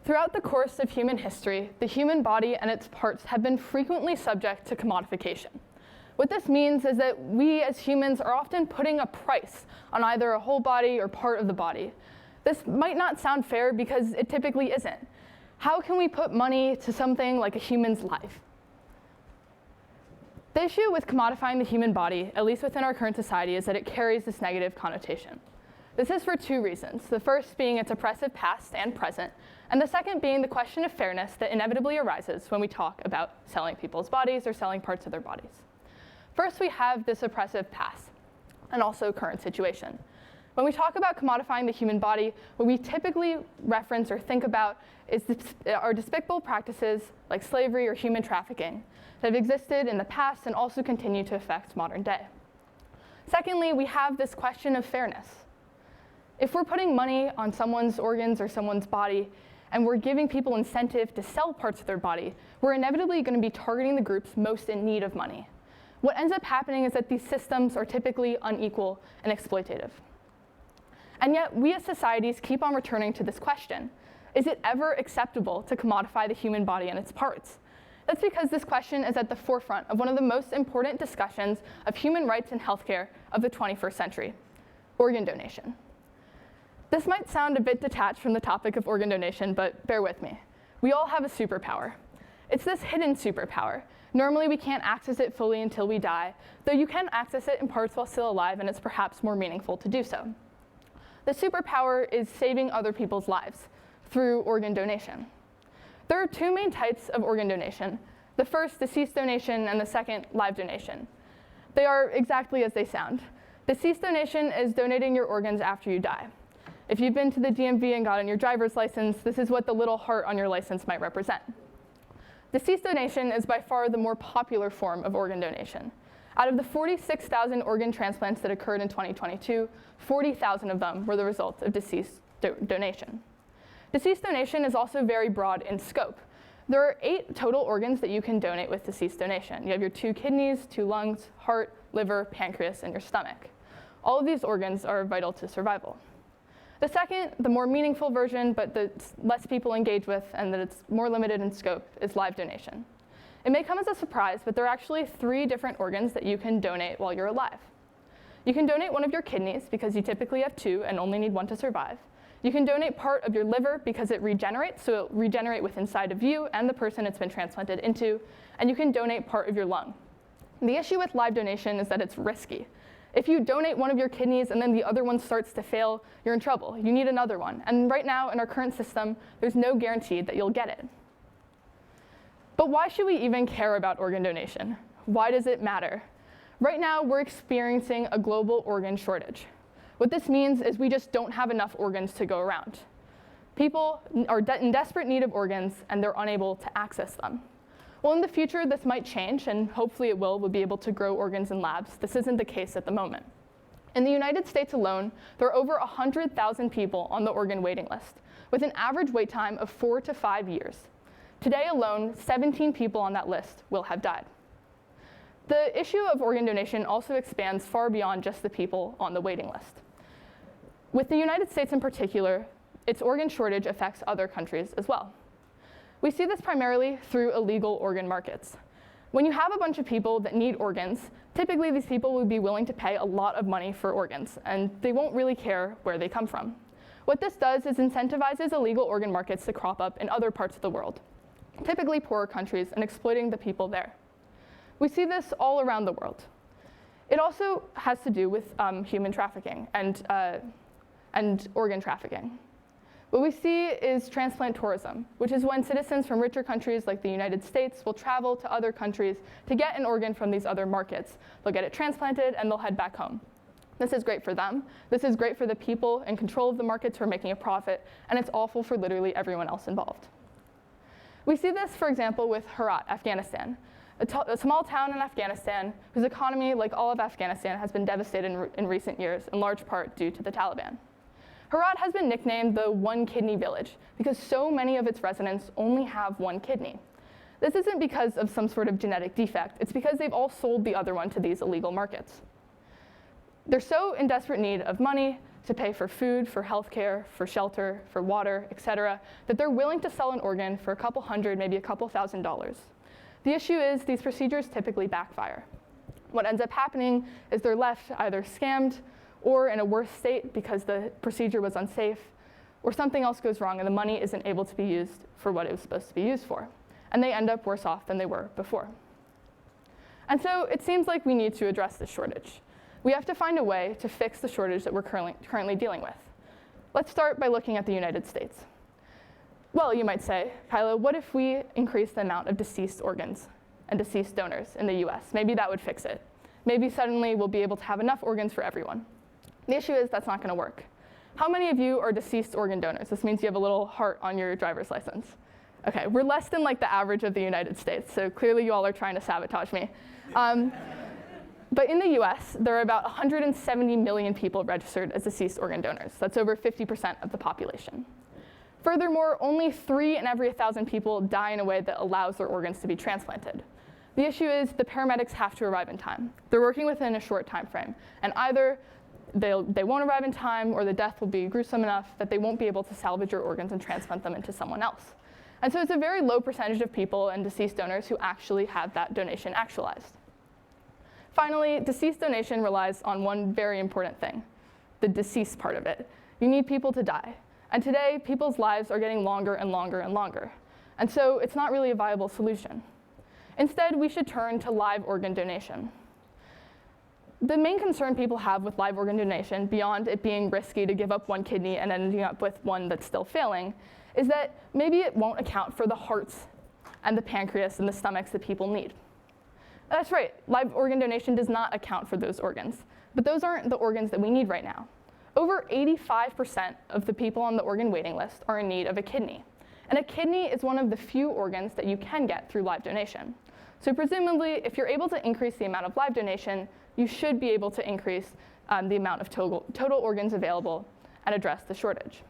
Throughout the course of human history, the human body and its parts have been frequently subject to commodification. What this means is that we as humans are often putting a price on either a whole body or part of the body. This might not sound fair because it typically isn't. How can we put money to something like a human's life? The issue with commodifying the human body, at least within our current society, is that it carries this negative connotation. This is for two reasons, the first being its oppressive past and present, and the second being the question of fairness that inevitably arises when we talk about selling people's bodies or selling parts of their bodies. First, we have this oppressive past and also current situation. When we talk about commodifying the human body, what we typically reference or think about are despicable practices like slavery or human trafficking that have existed in the past and also continue to affect modern day. Secondly, we have this question of fairness. If we're putting money on someone's organs or someone's body, and we're giving people incentive to sell parts of their body, we're inevitably going to be targeting the groups most in need of money. What ends up happening is that these systems are typically unequal and exploitative. And yet, we as societies keep on returning to this question. Is it ever acceptable to commodify the human body and its parts? That's because this question is at the forefront of one of the most important discussions of human rights and healthcare of the 21st century, organ donation. This might sound a bit detached from the topic of organ donation, but bear with me. We all have a superpower. It's this hidden superpower. Normally, we can't access it fully until we die, though you can access it in parts while still alive, and it's perhaps more meaningful to do so. The superpower is saving other people's lives through organ donation. There are two main types of organ donation. The first, deceased donation, and the second, live donation. They are exactly as they sound. Deceased donation is donating your organs after you die. If you've been to the DMV and gotten your driver's license, this is what the little heart on your license might represent. Deceased donation is by far the more popular form of organ donation. Out of the 46,000 organ transplants that occurred in 2022, 40,000 of them were the result of deceased donation. Deceased donation is also very broad in scope. There are 8 total organs that you can donate with deceased donation. You have your 2 kidneys, 2 lungs, heart, liver, pancreas, and your stomach. All of these organs are vital to survival. The second, the more meaningful version, but that less people engage with and that it's more limited in scope, is live donation. It may come as a surprise, but there are actually 3 different organs that you can donate while you're alive. You can donate one of your kidneys because you typically have 2 and only need 1 to survive. You can donate part of your liver because it regenerates, so it'll regenerate with inside of you and the person it's been transplanted into, and you can donate part of your lung. The issue with live donation is that it's risky. If you donate one of your kidneys and then the other one starts to fail, you're in trouble. You need another one. And right now, in our current system, there's no guarantee that you'll get it. But why should we even care about organ donation? Why does it matter? Right now, we're experiencing a global organ shortage. What this means is we just don't have enough organs to go around. People are in desperate need of organs, and they're unable to access them. Well, in the future, this might change, and hopefully it will. We'll be able to grow organs in labs. This isn't the case at the moment. In the United States alone, there are over 100,000 people on the organ waiting list, with an average wait time of 4 to 5 years. Today alone, 17 people on that list will have died. The issue of organ donation also expands far beyond just the people on the waiting list. With the United States in particular, its organ shortage affects other countries as well. We see this primarily through illegal organ markets. When you have a bunch of people that need organs, typically these people will be willing to pay a lot of money for organs, and they won't really care where they come from. What this does is incentivizes illegal organ markets to crop up in other parts of the world, typically poorer countries, and exploiting the people there. We see this all around the world. It also has to do with human trafficking and organ trafficking. What we see is transplant tourism, which is when citizens from richer countries like the United States will travel to other countries to get an organ from these other markets. They'll get it transplanted and they'll head back home. This is great for them. This is great for the people in control of the markets who are making a profit, and it's awful for literally everyone else involved. We see this, for example, with Herat, Afghanistan, a small town in Afghanistan whose economy, like all of Afghanistan, has been devastated in recent years, in large part due to the Taliban. Herat has been nicknamed the one kidney village because so many of its residents only have 1 kidney. This isn't because of some sort of genetic defect. It's because they've all sold the other one to these illegal markets. They're so in desperate need of money to pay for food, for healthcare, for shelter, for water, etc., that they're willing to sell an organ for a couple hundred, maybe a couple $1,000s. The issue is these procedures typically backfire. What ends up happening is they're left either scammed or in a worse state because the procedure was unsafe, or something else goes wrong and the money isn't able to be used for what it was supposed to be used for. And they end up worse off than they were before. And so it seems like we need to address this shortage. We have to find a way to fix the shortage that we're currently dealing with. Let's start by looking at the United States. Well, you might say, Kyla, what if we increase the amount of deceased organs and deceased donors in the US? Maybe that would fix it. Maybe suddenly we'll be able to have enough organs for everyone. The issue is that's not going to work. How many of you are deceased organ donors? This means you have a little heart on your driver's license. Okay, we're less than like the average of the United States, so clearly you all are trying to sabotage me. But in the US, there are about 170 million people registered as deceased organ donors. That's over 50% of the population. Furthermore, only 3 in every 1,000 people die in a way that allows their organs to be transplanted. The issue is the paramedics have to arrive in time. They're working within a short time frame, and either they won't arrive in time or the death will be gruesome enough that they won't be able to salvage your organs and transplant them into someone else. And so it's a very low percentage of people and deceased donors who actually have that donation actualized. Finally, deceased donation relies on one very important thing, the deceased part of it. You need people to die. And today, people's lives are getting longer and longer and longer. And so it's not really a viable solution. Instead, we should turn to live organ donation. The main concern people have with live organ donation, beyond it being risky to give up one kidney and ending up with one that's still failing, is that maybe it won't account for the hearts and the pancreas and the stomachs that people need. That's right, live organ donation does not account for those organs, but those aren't the organs that we need right now. Over 85% of the people on the organ waiting list are in need of a kidney. And a kidney is one of the few organs that you can get through live donation. So presumably, if you're able to increase the amount of live donation, you should be able to increase the amount of total organs available and address the shortage.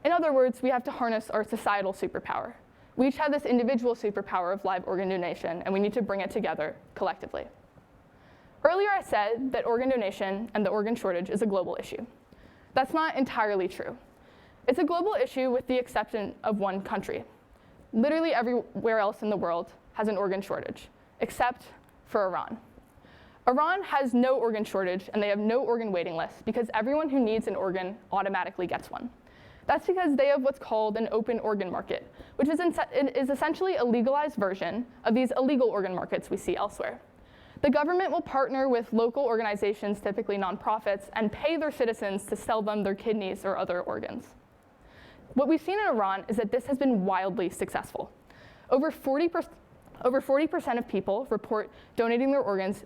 In other words, we have to harness our societal superpower. We each have this individual superpower of live organ donation, and we need to bring it together collectively. Earlier I said that organ donation and the organ shortage is a global issue. That's not entirely true. It's a global issue with the exception of one country. Literally everywhere else in the world has an organ shortage, except for Iran. Iran has no organ shortage, and they have no organ waiting list because everyone who needs an organ automatically gets one. That's because they have what's called an open organ market, which is essentially a legalized version of these illegal organ markets we see elsewhere. The government will partner with local organizations, typically nonprofits, and pay their citizens to sell them their kidneys or other organs. What we've seen in Iran is that this has been wildly successful. Over 40% of people report donating their organs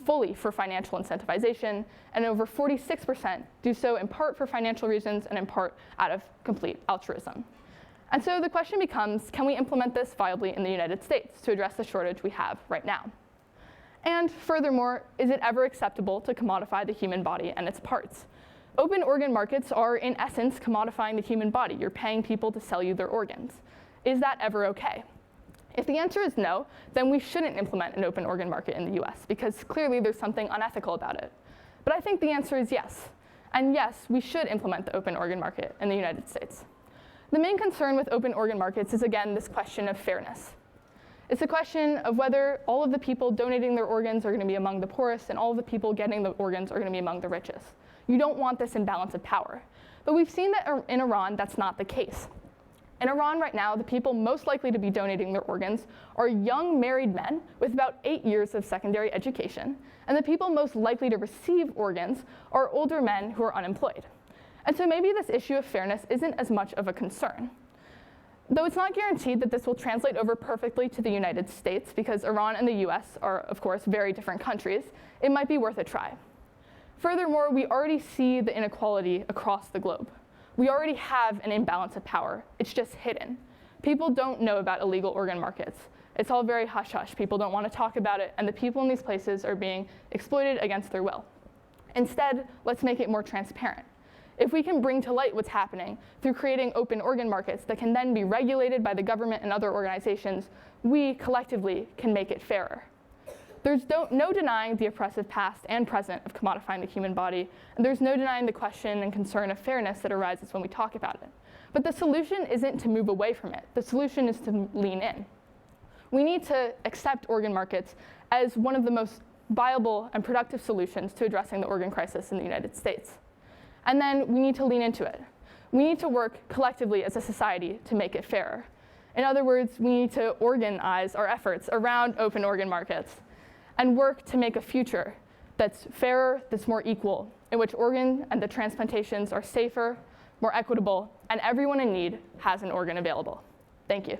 fully for financial incentivization, and over 46% do so in part for financial reasons and in part out of complete altruism. And so the question becomes, can we implement this viably in the United States to address the shortage we have right now? And furthermore, is it ever acceptable to commodify the human body and its parts? Open organ markets are, in essence, commodifying the human body. You're paying people to sell you their organs. Is that ever okay? If the answer is no, then we shouldn't implement an open organ market in the US, because clearly there's something unethical about it. But I think the answer is yes. And yes, we should implement the open organ market in the United States. The main concern with open organ markets is, again, this question of fairness. It's a question of whether all of the people donating their organs are going to be among the poorest and all of the people getting the organs are going to be among the richest. You don't want this imbalance of power. But we've seen that in Iran, that's not the case. In Iran right now, the people most likely to be donating their organs are young married men with about 8 years of secondary education, and the people most likely to receive organs are older men who are unemployed. And so maybe this issue of fairness isn't as much of a concern. Though it's not guaranteed that this will translate over perfectly to the United States, because Iran and the US are, of course, very different countries, it might be worth a try. Furthermore, we already see the inequality across the globe. We already have an imbalance of power. It's just hidden. People don't know about illegal organ markets. It's all very hush-hush. People don't want to talk about it, and the people in these places are being exploited against their will. Instead, let's make it more transparent. If we can bring to light what's happening through creating open organ markets that can then be regulated by the government and other organizations, we collectively can make it fairer. There's no denying the oppressive past and present of commodifying the human body, and there's no denying the question and concern of fairness that arises when we talk about it. But the solution isn't to move away from it. The solution is to lean in. We need to accept organ markets as one of the most viable and productive solutions to addressing the organ crisis in the United States. And then we need to lean into it. We need to work collectively as a society to make it fairer. In other words, we need to organize our efforts around open organ markets and work to make a future that's fairer, that's more equal, in which organ and the transplantations are safer, more equitable, and everyone in need has an organ available. Thank you.